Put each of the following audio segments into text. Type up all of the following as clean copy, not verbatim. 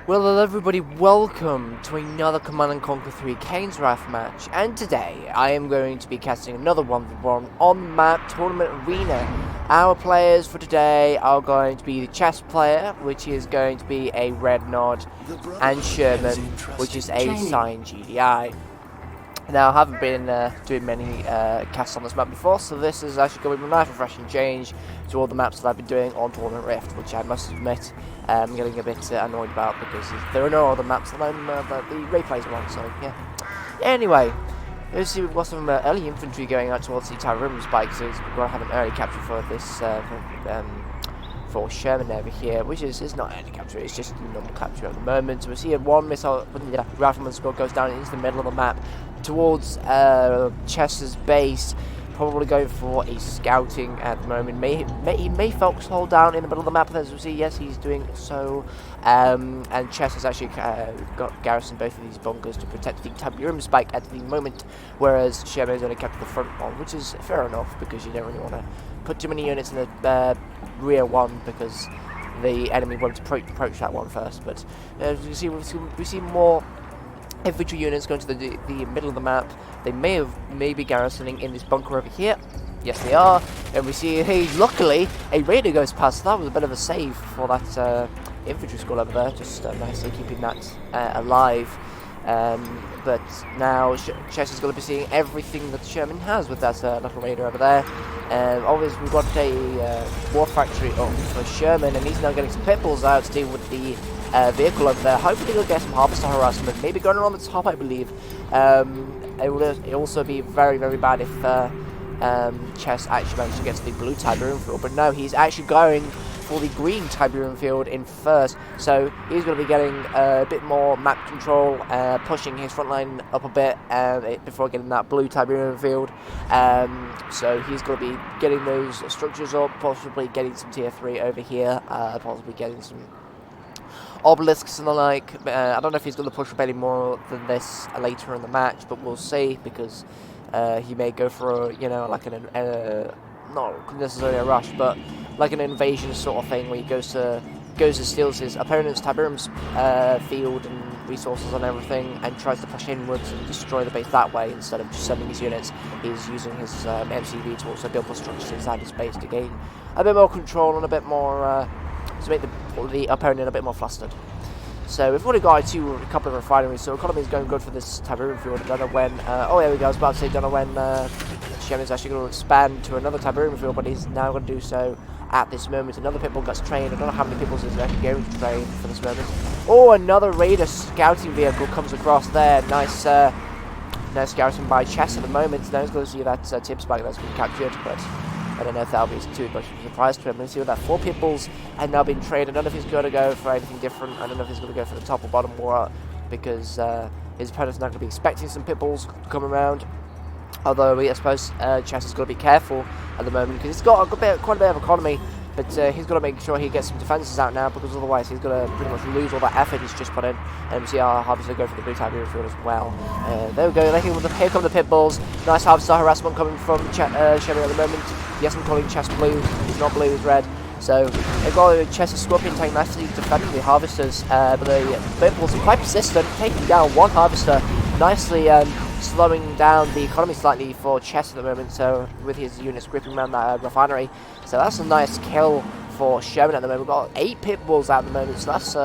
Well, hello everybody, welcome to another Command & Conquer 3 Kane's Wrath match, and today I am going to be casting another 1v1 on the map Tournament Arena. Our players for today are going to be TheChessPlayer, which is going to be a red nod, and Shurrman, which is a signed GDI. Now, I haven't been doing many casts on this map before, so this is actually going to be a nice refreshing change to all the maps that I've been doing on Tournament Rift, which I must admit I'm getting a bit annoyed about because there are no other maps that the replays are on, so yeah. Anyway, let's see, we've got some early infantry going out towards the Tyroom spike, so we're going to have an early capture for this, for Shurrman over here, which is not early capture, it's just a normal capture at the moment. So we see one missile, rifleman squad goes down into the middle of the map towards Chess's base, probably going for a scouting at the moment. He may focus hold down in the middle of the map, as we see, yes, he's doing so. And Chess has actually got garrisoned both of these bunkers to protect the Tyroom spike at the moment, whereas Shurrman's only kept the front one, which is fair enough because you don't really want to put too many units in the rear one because the enemy won't approach that one first. But as you can see, we see more infantry units going to the middle of the map. They may be garrisoning in this bunker over here. Yes, they are. And we see, hey, luckily a raider goes past. That was a bit of a save for that infantry squad over there, just nicely keeping that alive. But now Chess is going to be seeing everything that Shurrman has with that little raider over there. Obviously, we've got a war factory up for Shurrman, and he's now getting some pit bulls out to deal with the vehicle over there. Hopefully, he'll get some harvester harassment. Maybe going around the top, I believe. It would also be very, very bad if Chess actually managed to get to the blue Tyroom field, but no, he's actually going for the green Tyroom field in first, so he's going to be getting a bit more map control, pushing his front line up a bit before getting that blue Tyroom field. So he's going to be getting those structures up, possibly getting some tier 3 over here, possibly getting some obelisks and the like. I don't know if he's going to push up any more than this later in the match, but we'll see, because he may go for like not necessarily a rush, but like an invasion sort of thing, where he goes to steals his opponent's Tyroom's field and resources and everything, and tries to push inwards and destroy the base that way instead of just sending his units. He's using his MCV to also build more structures inside his base to gain a bit more control and a bit more to make the opponent a bit more flustered. So we've already got a couple of refineries, so economy is going good for this Tyroom field. I don't know when. Oh, there we go. I was about to say, don't know when Shurrman's actually going to expand to another Tyroom field, but he's now going to do so at this moment. Another pitbull gets trained. I don't know how many pitbulls he's actually going to train for this moment. Oh, another raider scouting vehicle comes across there. Nice, nice scouting by Chess at the moment. Now he's going to see that tip spike that's been captured, but I don't know if that'll be too much of a surprise to him. Let's see what that 4 pitbulls have now been trained. I don't know if he's going to go for anything different. I don't know if he's going to go for the top or bottom war, because his opponent's not going to be expecting some pitbulls to come around. Although I suppose Chess is going to be careful at the moment, because he's got quite a bit of economy, but he's got to make sure he gets some defences out now, because otherwise he's going to pretty much lose all that effort he's just put in. And we see our harvester go for the blue Tyroom field as well. There we go. Here come the pit bulls. Nice harvester harassment coming from Shurrman at the moment. Yes, I'm calling Chess blue. He's not blue, he's red. So they've got Chess's scorpion tank nicely defending the harvesters, but the pit bulls are quite persistent, taking down one harvester, nicely slowing down the economy slightly for Chess at the moment, so with his units gripping around that refinery. So that's a nice kill for Shurrman at the moment. We've got 8 pit bulls at the moment, so that's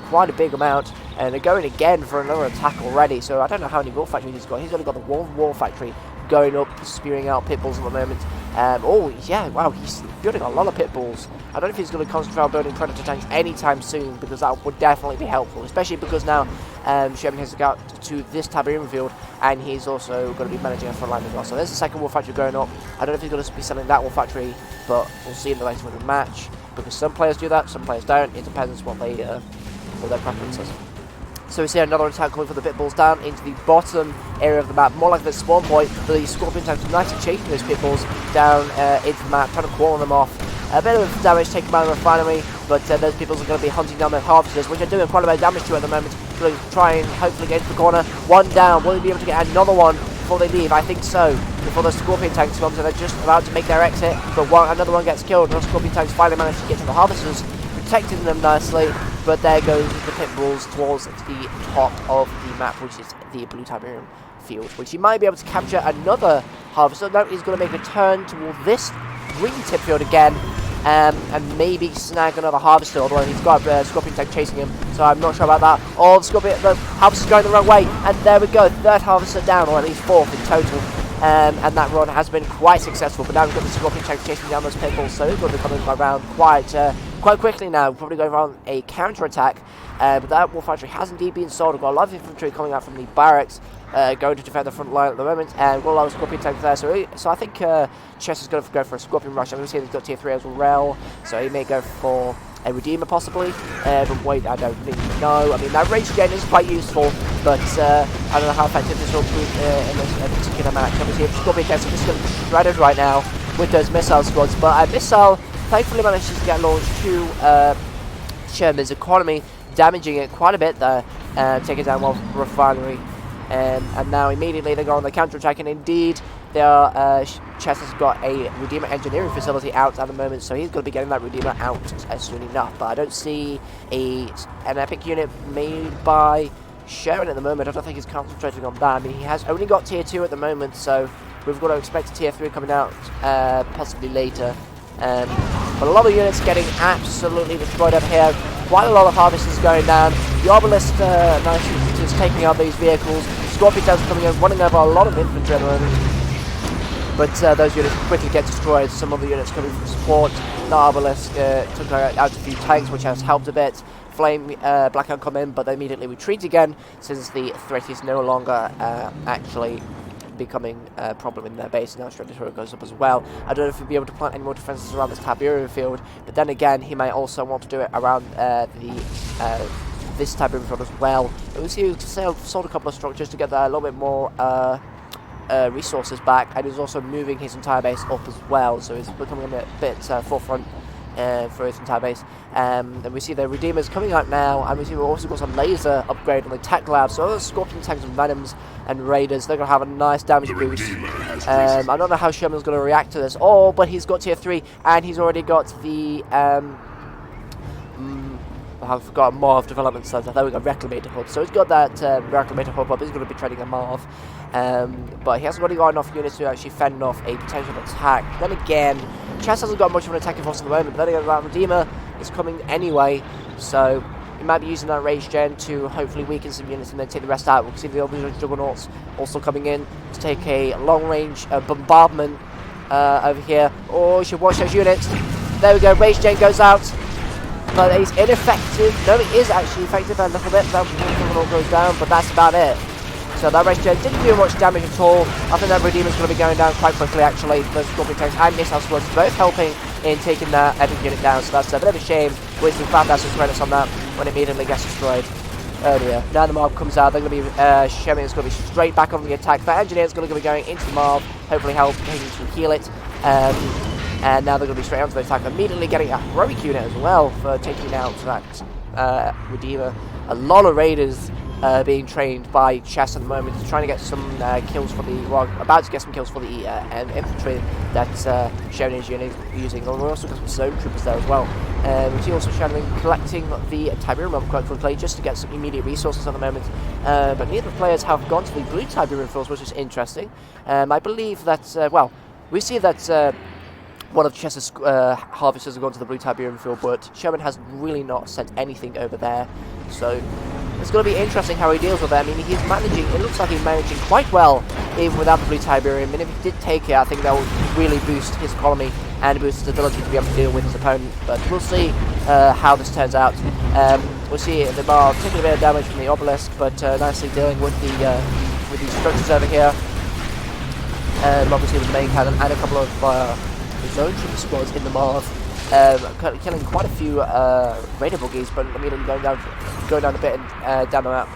quite a big amount, and they're going again for another attack already. So I don't know how many war factories he's got. He's only got the one war factory going up, spewing out pit bulls at the moment. Oh yeah, wow, he's building a lot of pit bulls. I don't know if he's going to concentrate on building predator tanks anytime soon, because that would definitely be helpful, especially because now Shurrman has got to this Tyroom field, and he's also going to be managing a front line as well. So there's the second war factory going up. I don't know if he's going to be selling that war factory, but we'll see in the later in the match, because some players do that, some players don't. It depends what their preference is. So we see another attack coming for the pit bulls down into the bottom area of the map, more like the spawn point, but the scorpion tanks nicely chasing those pit bulls down into the map, trying to corner them off. A bit of damage taken by the refinery, but those people are going to be hunting down their harvesters, which are doing quite a bit of damage to at the moment. Going to try and hopefully get into the corner. One down. Will they be able to get another one before they leave? I think so. Before the scorpion tanks come, so they're just about to make their exit, but another one gets killed. The scorpion tanks finally manage to get to the harvesters, protecting them nicely. but there goes the pit bulls towards the top of the map, which is the blue Tiberium field, which he might be able to capture another harvester. No, he's going to make a turn toward this green tip field again, and maybe snag another harvester, although he's got a Scorpion tank chasing him, so I'm not sure about that. Oh, the harvester's going the wrong way, and there we go, third harvester down, or at least fourth in total. And that run has been quite successful, but now we've got the Scorpion tank chasing down those pit bulls, so he's going to be coming around quite quickly now, probably going around a counter-attack, but that Wolf Archery has indeed been sold. We've got a lot of infantry coming out from the barracks, going to defend the front line at the moment, and we'll allow a Scorpion tank there, so I think Chess is going to go for a Scorpion rush. I'm going to see he's got tier 3 as well, so he may go for a Redeemer possibly, but wait, I don't really know. I mean, that Rage Gen is quite useful, but I don't know how effective this will prove in this particular match. Obviously, Scorpion tanks are just going to be shredded right now with those missile squads, but a missile thankfully manages to get launched to Shurrman's economy, damaging it quite a bit there, taking down one refinery. And now immediately they go on the counter-attack, and indeed Chess has got a Redeemer engineering facility out at the moment, so he's going to be getting that Redeemer out soon enough. But I don't see an epic unit made by Shurrman at the moment. I don't think he's concentrating on that. I mean, he has only got tier 2 at the moment, so we've got to expect a tier 3 coming out possibly later. But a lot of units getting absolutely destroyed over here. Quite a lot of harvesters going down. The Obelisk nice is taking out these vehicles. Scorpion tanks coming in, running over a lot of infantry at the moment. But those units quickly get destroyed. Some of the units coming from support. The Obelisk took out a few tanks, which has helped a bit. Flame Blackout come in, but they immediately retreat again, since the threat is no longer actually becoming a problem in their base. Now Strategy goes up as well. I don't know if he'll be able to plant any more defenses around this Tiberium field, but then again, he might also want to do it around this Tiberium field as well. It was he sold a couple of structures to get a little bit more resources back, and he's also moving his entire base up as well, so he's becoming a bit forefront for his entire base. And we see the Redeemers coming out now, and we see we've also got some laser upgrade on the tech lab, so those Scorpion tanks and Venoms and Raiders, they're going to have a nice damage boost. I don't know how Shurrman's going to react to this, but he's got tier 3, and he's already got the I've forgotten Marv Development Center. There we go, Reclamator Hub. So he's got that Reclamator Hub up. He's going to be trading a Marv. But he hasn't really got enough units to actually fend off a potential attack. Then again, Chess hasn't got much of an attacking force at the moment. But then again, that Redeemer is coming anyway. So he might be using that Rage Gen to hopefully weaken some units and then take the rest out. We'll see the other Juggernauts also coming in to take a long-range bombardment over here. Oh, you should watch those units. There we go, Rage Gen goes out. But he's ineffective. No, he is actually effective a little bit. That Juggernaut goes down, but that's about it. So that Rage Gen didn't do much damage at all. I think that Redeemer's going to be going down quite quickly, actually. The Scorpion tanks and missile squads both helping in taking that epic unit down. So that's a bit of a shame. Wasting 5,000 credits on that when it immediately gets destroyed earlier. Now the Marv comes out. They're going to be Shurrman is going to be straight back on the attack. That Engineer's going to be going into the Marv, hopefully helping to heal it. And now they're going to be straight onto the attack, immediately getting a heroic unit as well for taking out that Redeemer. A lot of Raiders being trained by Chess at the moment. He's trying to get some kills for the, well, about to get some kills for the infantry that Shurrman is using. And we're also got some Zone Troopers there as well. We see also Shurrman collecting the Tiberium quite quickly just to get some immediate resources at the moment. But neither players have gone to the blue Tiberium fields, which is interesting. I believe that, well, we see that one of Chess's harvesters have gone to the blue Tiberium field, but Shurrman has really not sent anything over there. So it's going to be interesting how he deals with that. I mean, he's managing, it looks like he's managing quite well, even without the blue Tiberium. And if he did take it, I think that would really boost his economy and boost his ability to be able to deal with his opponent. But we'll see how this turns out. We'll see the Marv taking a bit of damage from the Obelisk, but nicely dealing with these structures over here. Obviously with the main cannon and a couple of Zone Trooper squads in the Marv, killing quite a few Raider buggies, but immediately going down a bit and down the map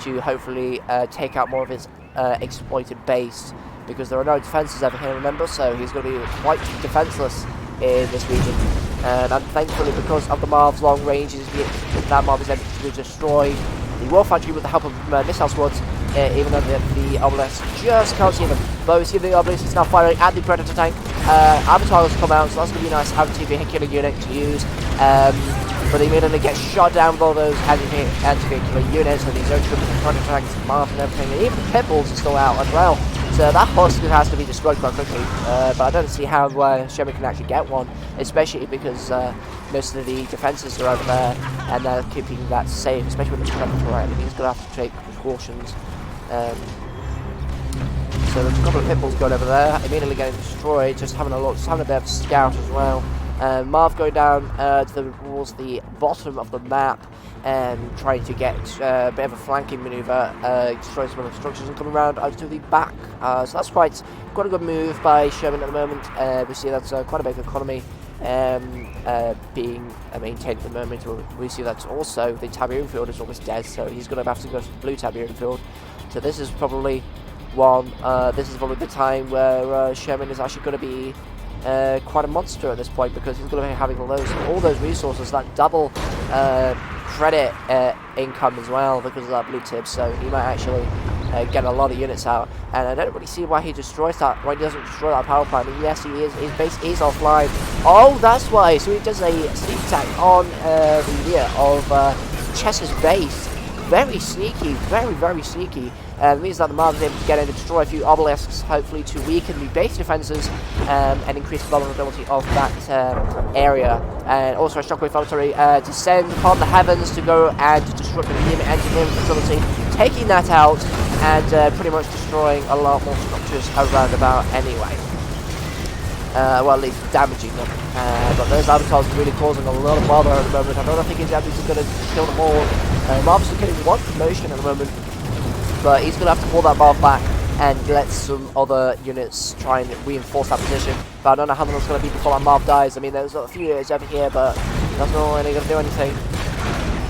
to hopefully take out more of his exploited base, because there are no defences over here, remember, so he's going to be quite defenceless in this region. And thankfully, because of the Marv's long ranges, that Marv is able to destroy the War Factory with the help of missile squads, even though the Obelisk just can't see them. But we see the Obelisk is now firing at the Predator tank. Avatar has come out, so that's going to be nice to have a TV killing unit to use. but he immediately gets shot down with all those anti-vehicular units, and these troops are trying to track Marv and everything, and even the Pitbulls are still out as well. So that husk has to be destroyed quite quickly, but I don't see how Shurrman can actually get one, especially because most of the defences are over there, and they're keeping that safe, especially with the Predator. I mean, he's going to have to take precautions. So there's a couple of Pitbulls going over there, immediately getting destroyed, just having a look, just having a bit of a scout as well. Marv going down towards the bottom of the map, trying to get a bit of a flanking manoeuvre, destroying some of the structures and coming around to the back. So that's quite a good move by Shurrman at the moment. We see that's quite a big economy being maintained at the moment. We see that also the Tiberan field is almost dead, so he's going to have to go to the blue Tiberan field. So this is probably the time where Shurrman is actually going to be quite a monster at this point, because he's going to be having all those resources, that double credit income as well because of that blue tip, so he might actually get a lot of units out, and I don't really see why he destroys that, why he doesn't destroy that power plant. I mean, yes, his base is offline. Oh, that's why, so he does a sneak attack on the rear of Chess's base. Very sneaky, very sneaky. It means that the Marv is able to get in and destroy a few obelisks, hopefully to weaken the base defences and increase the vulnerability of that area. And also a shockwave factory descends upon the heavens to go and destroy the Redeemer engineering facility, taking that out and pretty much destroying a lot more structures around about anyway. Well, at least damaging them. But those avatars are really causing a lot of bother at the moment. I don't think his damage is going to kill them all. Marv's getting one promotion at the moment, but he's going to have to pull that Marv back and let some other units try and reinforce that position. But I don't know how long it's going to be before that Marv dies. I mean, there's a few units over here, but that's not really going to do anything.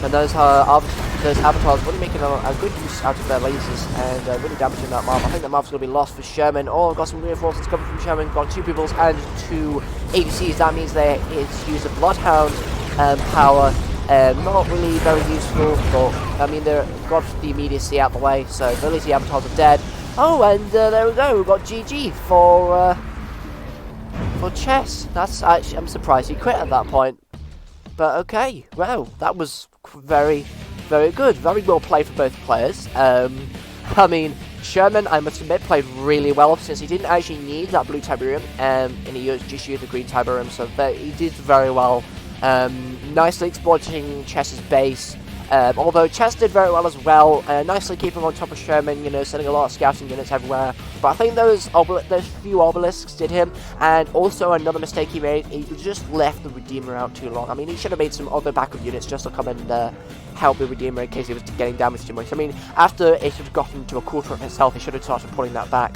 And those avatars really making a good use out of their lasers and really damaging that Marv. I think that Marv's going to be lost for Shurrman. Oh, I've got some reinforcements coming from Shurrman. Got 2 Peoples and 2 ABCs. That means they use a Bloodhound power. Not really very useful, but I mean, they've got the immediacy out the way, so at least the avatars are dead. Oh, and there we go, we've got GG for Chess. That's actually, I'm surprised he quit at that point. But okay, well, that was very good. Very well played for both players. I mean, Shurrman, I must admit, played really well since he didn't actually need that blue Tiberium, and he just used the green Tiberium, so he did very well. Nicely exploiting Chess's base, although Chess did very well as well, nicely keeping on top of Shurrman, you know, sending a lot of scouting units everywhere. But I think those few obelisks did him, and also another mistake he made, he just left the Redeemer out too long. I mean, he should have made some other backup units just to come and help the Redeemer in case he was getting damaged too much. I mean, after it had gotten to a quarter of itself, he should have started pulling that back.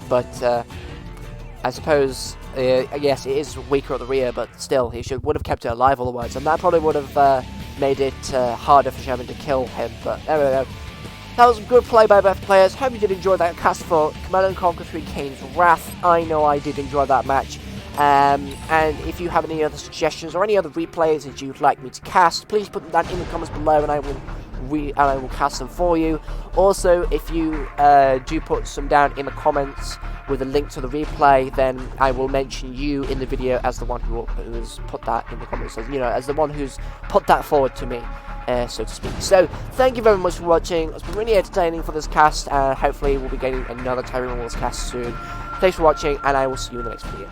But I suppose, yes, it is weaker at the rear, but still, he would have kept it alive otherwise, and that probably would have made it harder for Shurrman to kill him. But there we go. That was a good play by both players. Hope you did enjoy that cast for Command & Conquer 3 Kane's Wrath. I know I did enjoy that match. And if you have any other suggestions or any other replays that you'd like me to cast, please put that in the comments below, and I will cast them for you. Also, if you do put some down in the comments with a link to the replay, then I will mention you in the video as the one who has put that in the comments, you know, as the one who's put that forward to me, so to speak. So, thank you very much for watching. It's been really entertaining for this cast, and hopefully we'll be getting another Tyrant Wars cast soon. Thanks for watching, and I will see you in the next video.